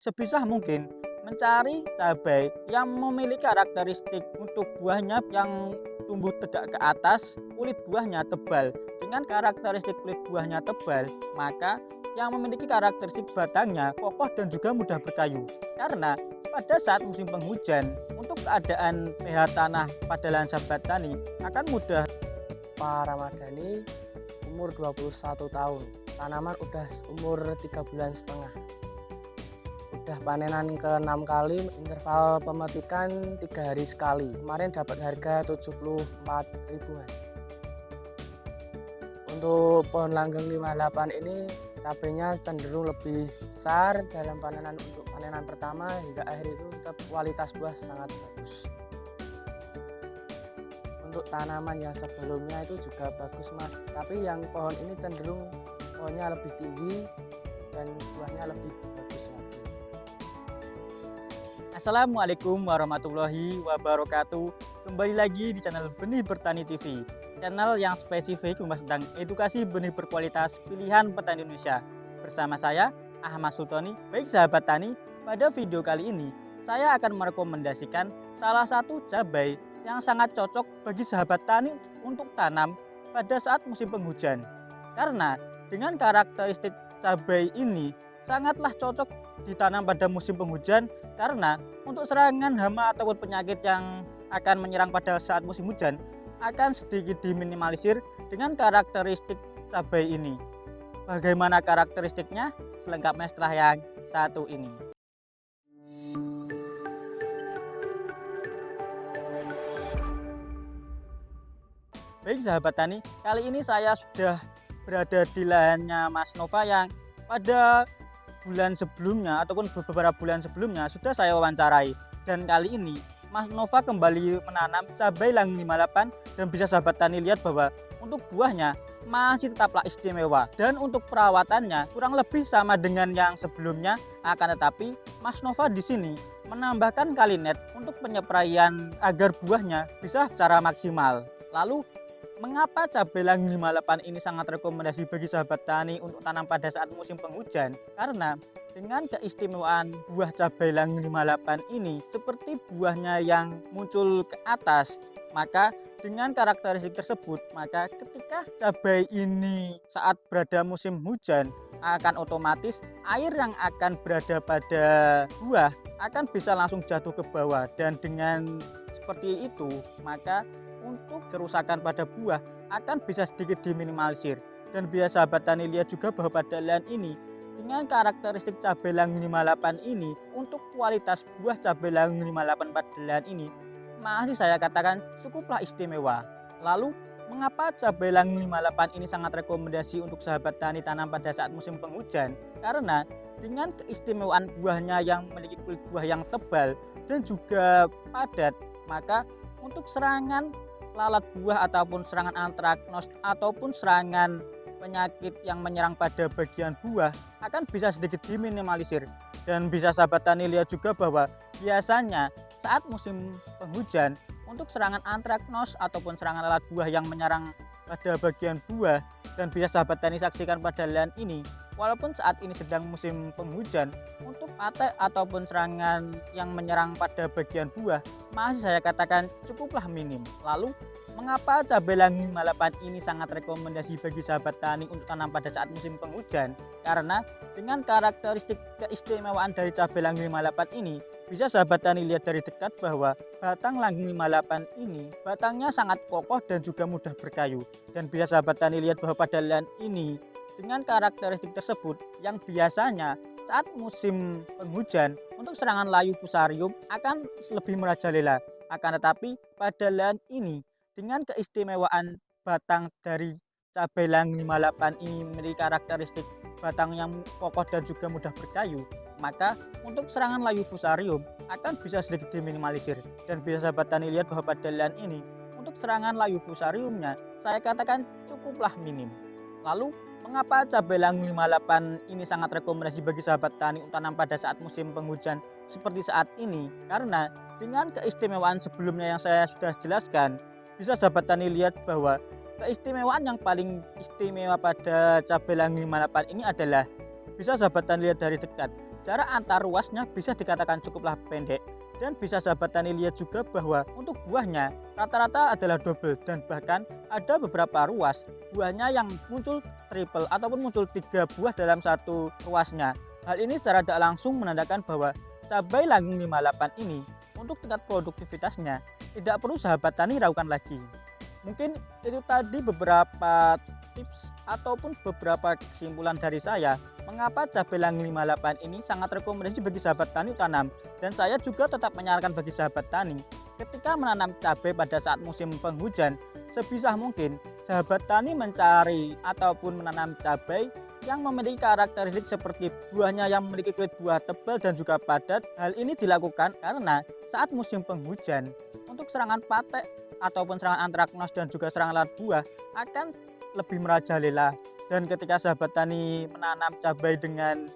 Sebisa mungkin mencari cabai yang memiliki karakteristik untuk buahnya yang tumbuh tegak ke atas, kulit buahnya tebal. Dengan karakteristik kulit buahnya tebal, maka yang memiliki karakteristik batangnya kokoh dan juga mudah berkayu. Karena pada saat musim penghujan, untuk keadaan pH tanah pada lahan sahabat tani akan mudah. Pak Ramadhani umur 21 tahun. Tanaman udah umur 3 bulan setengah. Udah panenan ke 6 kali, interval pemetikan 3 hari sekali. Kemarin dapat harga 74 ribuan. Untuk pohon langgeng 58 ini cabenya cenderung lebih besar dalam panenan. Untuk panenan pertama hingga akhir itu tetap kualitas buah sangat bagus. Untuk tanaman yang sebelumnya itu juga bagus mas, tapi yang pohon ini cenderung pohonnya lebih tinggi dan buahnya lebih bagus lagi. Assalamualaikum warahmatullahi wabarakatuh. Kembali lagi di channel Benih Bertani TV, channel yang spesifik membahas tentang edukasi benih berkualitas pilihan petani Indonesia. Bersama saya Ahmad Sultoni. Baik sahabat tani, pada video kali ini saya akan merekomendasikan salah satu cabai yang sangat cocok bagi sahabat tani untuk tanam pada saat musim penghujan. Karena dengan karakteristik cabai ini sangatlah cocok ditanam pada musim penghujan, karena untuk serangan hama ataupun penyakit yang akan menyerang pada saat musim hujan akan sedikit diminimalisir dengan karakteristik cabai ini. Bagaimana karakteristiknya? Selengkapnya setelah yang satu ini. Baik sahabat tani, kali ini saya sudah berada di lahannya Mas Nova yang pada bulan sebelumnya ataupun beberapa bulan sebelumnya sudah saya wawancarai. Dan kali ini Mas Nova kembali menanam cabai Langgeng 58 dan bisa sahabat tani lihat bahwa untuk buahnya masih tetaplah istimewa dan untuk perawatannya kurang lebih sama dengan yang sebelumnya. Akan tetapi Mas Nova di sini menambahkan kalinet untuk penyepraian agar buahnya bisa secara maksimal. Lalu mengapa cabai Langgeng 58 ini sangat rekomendasi bagi sahabat tani untuk tanam pada saat musim penghujan? Karena dengan keistimewaan buah cabai Langgeng 58 ini seperti buahnya yang muncul ke atas, maka dengan karakteristik tersebut, maka ketika cabai ini saat berada musim hujan akan otomatis air yang akan berada pada buah akan bisa langsung jatuh ke bawah, dan dengan seperti itu maka untuk kerusakan pada buah akan bisa sedikit diminimalisir. Dan biasa sahabat tani lihat juga bahwa pada lahan ini dengan karakteristik cabai Langgeng 58 ini, untuk kualitas buah cabai Langgeng 58 pada lahan ini masih saya katakan cukuplah istimewa. Lalu mengapa cabai Langgeng 58 ini sangat rekomendasi untuk sahabat tani tanam pada saat musim penghujan? Karena dengan keistimewaan buahnya yang memiliki kulit buah yang tebal dan juga padat, maka untuk serangan lalat buah ataupun serangan antraknos ataupun serangan penyakit yang menyerang pada bagian buah akan bisa sedikit diminimalisir. Dan bisa sahabat tani lihat juga bahwa biasanya saat musim penghujan untuk serangan antraknos ataupun serangan lalat buah yang menyerang pada bagian buah, dan bisa sahabat tani saksikan pada lahan ini, walaupun saat ini sedang musim penghujan, untuk patek ataupun serangan yang menyerang pada bagian buah masih saya katakan cukuplah minim. Lalu mengapa cabai Langgeng 58 ini sangat rekomendasi bagi sahabat tani untuk tanam pada saat musim penghujan? Karena dengan karakteristik keistimewaan dari cabai Langgeng 58 ini, bisa sahabat tani lihat dari dekat bahwa batang Langgeng 58 ini batangnya sangat kokoh dan juga mudah berkayu. Dan bisa sahabat tani lihat bahwa pada lahan ini dengan karakteristik tersebut yang biasanya saat musim penghujan untuk serangan layu fusarium akan lebih merajalela. Akan tetapi pada lahan ini dengan keistimewaan batang dari cabai Langgeng 58 ini memiliki karakteristik batang yang kokoh dan juga mudah berkayu, maka untuk serangan layu fusarium akan bisa sedikit diminimalisir. Dan bisa sahabat tani lihat bahwa pada lahan ini untuk serangan layu fusariumnya saya katakan cukuplah minim. Lalu mengapa cabai Langgeng 58 ini sangat rekomendasi bagi sahabat tani untuk tanam pada saat musim penghujan seperti saat ini? Karena dengan keistimewaan sebelumnya yang saya sudah jelaskan, bisa sahabat tani lihat bahwa keistimewaan yang paling istimewa pada cabai Langgeng 58 ini adalah bisa sahabat tani lihat dari dekat, jarak antar ruasnya bisa dikatakan cukuplah pendek. Dan bisa sahabat tani lihat juga bahwa untuk buahnya rata-rata adalah double, dan bahkan ada beberapa ruas buahnya yang muncul triple ataupun muncul 3 buah dalam satu ruasnya. Hal ini secara tidak langsung menandakan bahwa cabai Langgeng 58 ini untuk tingkat produktivitasnya tidak perlu sahabat tani ragukan lagi. Mungkin itu tadi beberapa tips ataupun beberapa kesimpulan dari saya mengapa cabai Langgeng 58 ini sangat rekomendasi bagi sahabat tani tanam. Dan saya juga tetap menyarankan bagi sahabat tani ketika menanam cabai pada saat musim penghujan, sebisa mungkin sahabat tani mencari ataupun menanam cabai yang memiliki karakteristik seperti buahnya yang memiliki kulit buah tebal dan juga padat. Hal ini dilakukan karena saat musim penghujan untuk serangan patek ataupun serangan antraknos dan juga serangan lalat buah akan lebih merajalela. Dan ketika sahabat tani menanam cabai dengan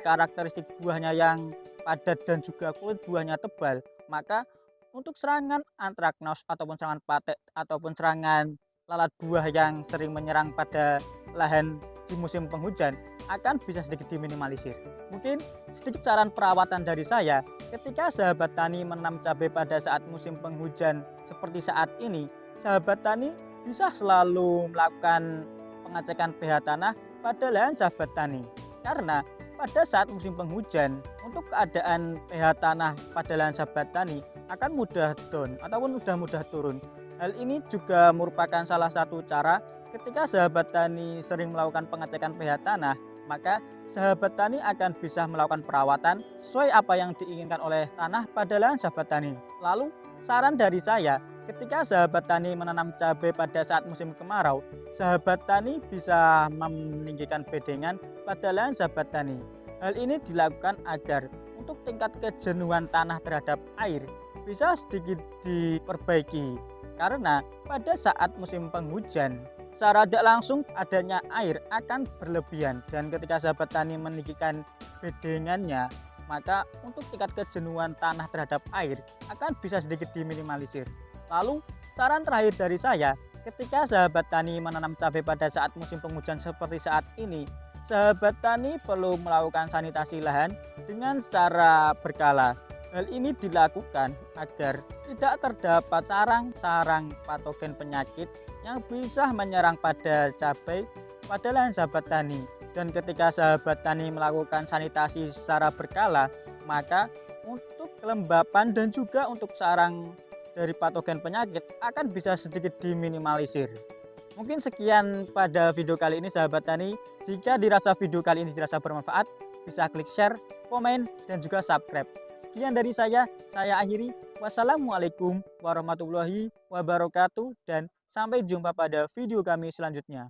karakteristik buahnya yang padat dan juga kulit buahnya tebal, maka untuk serangan antraknos ataupun serangan patek ataupun serangan lalat buah yang sering menyerang pada lahan di musim penghujan akan bisa sedikit diminimalisir. Mungkin sedikit saran perawatan dari saya ketika sahabat tani menanam cabai pada saat musim penghujan seperti saat ini, sahabat tani bisa selalu melakukan pengecekan pH tanah pada lahan sahabat tani. Karena pada saat musim penghujan untuk keadaan pH tanah pada lahan sahabat tani akan mudah down ataupun mudah turun. Hal ini juga merupakan salah satu cara ketika sahabat tani sering melakukan pengecekan pH tanah, maka sahabat tani akan bisa melakukan perawatan sesuai apa yang diinginkan oleh tanah pada lahan sahabat tani. Lalu saran dari saya, ketika sahabat tani menanam cabai pada saat musim kemarau, sahabat tani bisa meninggikan bedengan pada lahan sahabat tani. Hal ini dilakukan agar untuk tingkat kejenuhan tanah terhadap air bisa sedikit diperbaiki. Karena pada saat musim penghujan, secara tidak langsung adanya air akan berlebihan, dan ketika sahabat tani meninggikan bedengannya, maka untuk tingkat kejenuhan tanah terhadap air akan bisa sedikit diminimalisir. Lalu saran terakhir dari saya, ketika sahabat tani menanam cabai pada saat musim penghujan seperti saat ini, sahabat tani perlu melakukan sanitasi lahan dengan secara berkala. Hal ini dilakukan agar tidak terdapat sarang-sarang patogen penyakit yang bisa menyerang pada cabai pada lahan sahabat tani. Dan ketika sahabat tani melakukan sanitasi secara berkala, maka untuk kelembapan dan juga untuk sarang dari patogen penyakit akan bisa sedikit diminimalisir. Mungkin sekian pada video kali ini sahabat tani. Jika dirasa video kali ini dirasa bermanfaat, bisa klik share, komen, dan juga subscribe. Sekian dari saya akhiri. Wassalamualaikum warahmatullahi wabarakatuh, dan sampai jumpa pada video kami selanjutnya.